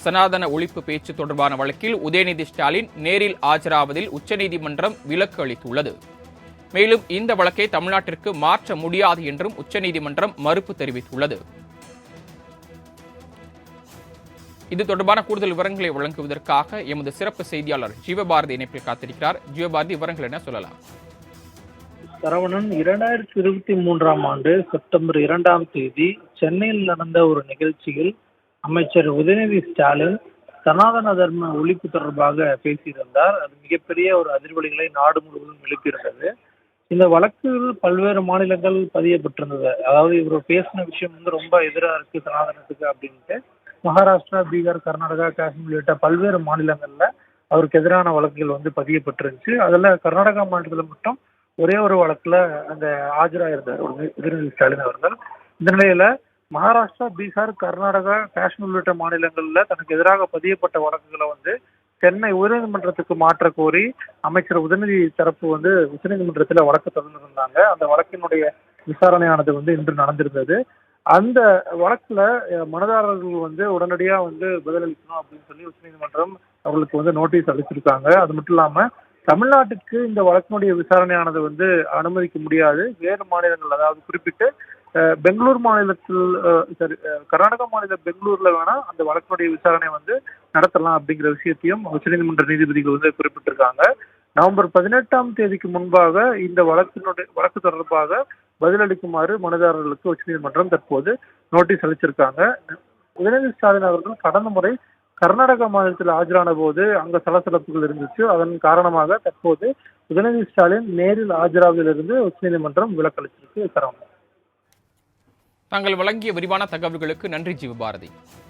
சனாதன ஒழிப்பு பேச்சு தொடர்பான வழக்கில் உதயநிதி ஸ்டாலின் நேரில் ஆஜராவதில் உச்சநீதிமன்றம் விலக்கு அளித்துள்ளது. மேலும் இந்த வழக்கை தமிழ்நாட்டிற்கு மாற்ற முடியாது என்றும் உச்சநீதிமன்றம் மறுப்பு தெரிவித்துள்ளது. இது தொடர்பான கூடுதல் விவரங்களை வழங்குவதற்காக எமது சிறப்பு செய்தியாளர் ஜீவபாரதி இணைப்பில் காத்திருக்கிறார். ஜீவபாரதி, விவரங்கள் என்ன சொல்லலாம்? சரவணன், 2023ஆம் ஆண்டு செப்டம்பர் 2ஆம் தேதி சென்னையில் நடந்த ஒரு நிகழ்ச்சியில் அமைச்சர் உதயநிதி ஸ்டாலின் சனாதன தர்ம ஒழிப்பு தொடர்பாக பேசியிருந்தார். அது மிகப்பெரிய ஒரு அதிர்வலிகளை நாடு முழுவதும் எழுப்பியிருந்தது. இந்த வழக்குகள் பல்வேறு மாநிலங்கள் பதியப்பட்டிருந்தது. அதாவது இவர் பேசின விஷயம் ரொம்ப எதிராக இருக்கு சனாதனத்துக்கு அப்படின்ட்டு மகாராஷ்டிரா, பீகார், கர்நாடகா, காஷ்மீர் உள்ளிட்ட பல்வேறு மாநிலங்கள்ல அவருக்கு எதிரான வழக்குகள் பதியப்பட்டிருந்துச்சு. அதுல கர்நாடகா மாநிலத்தில் மட்டும் ஒரே ஒரு வழக்குல அந்த ஆஜராயிருந்தார் உதயநிதி ஸ்டாலின் அவர்கள். இந்த நிலையில மகாராஷ்டிரா, பீகார், கர்நாடகா, காஷ்மீர் உள்ளிட்ட மாநிலங்கள்ல தனக்கு எதிராக பதியப்பட்ட வழக்குகளை சென்னை உயர்நீதிமன்றத்துக்கு மாற்ற கோரி அமைச்சர் உதயநிதி தரப்பு உச்சநீதிமன்றத்தில் வழக்கு தொடர்ந்திருந்தாங்க. அந்த வழக்கினுடைய விசாரணையானது இன்று நடந்திருந்தது. அந்த வழக்குல மனுதாரர்கள் உடனடியா பதிலளிக்கணும் அப்படின்னு சொல்லி உச்சநீதிமன்றம் அவர்களுக்கு நோட்டீஸ் அளிச்சிருக்காங்க. அது மட்டும் இல்லாம தமிழ்நாட்டுக்கு இந்த வழக்கினுடைய விசாரணையானது அனுமதிக்க முடியாது. வேறு மாநிலங்கள், அதாவது குறிப்பிட்டு பெங்களூர் மாநிலத்தில் கர்நாடகா மாநில பெங்களூர்ல வேணா அந்த வழக்கினுடைய விசாரணை நடத்தலாம் அப்படிங்கிற விஷயத்தையும் உச்சநீதிமன்ற நீதிபதிகள் குறிப்பிட்டிருக்காங்க. நவம்பர் 18ஆம் தேதிக்கு முன்பாக இந்த வழக்கு தொடர்பாக பதிலளிக்குமாறு மனுதாரர்களுக்கு உச்சநீதிமன்றம் தற்போது நோட்டீஸ் அளிச்சிருக்காங்க. உதயநிதி ஸ்டாலின் அவர்கள் கடந்த முறை கர்நாடகா மாநிலத்தில் ஆஜரான போது அங்க சலசலப்புகள் இருந்துச்சு. அதன் காரணமாக தற்போது உதயநிதி ஸ்டாலின் நேரில் ஆஜராவதிலிருந்து உச்சநீதிமன்றம் விலக்கு அளிச்சிருக்கு. தாங்கள் வழங்கிய விரிவான தகவல்களுக்கு நன்றி ஜீவபாரதி.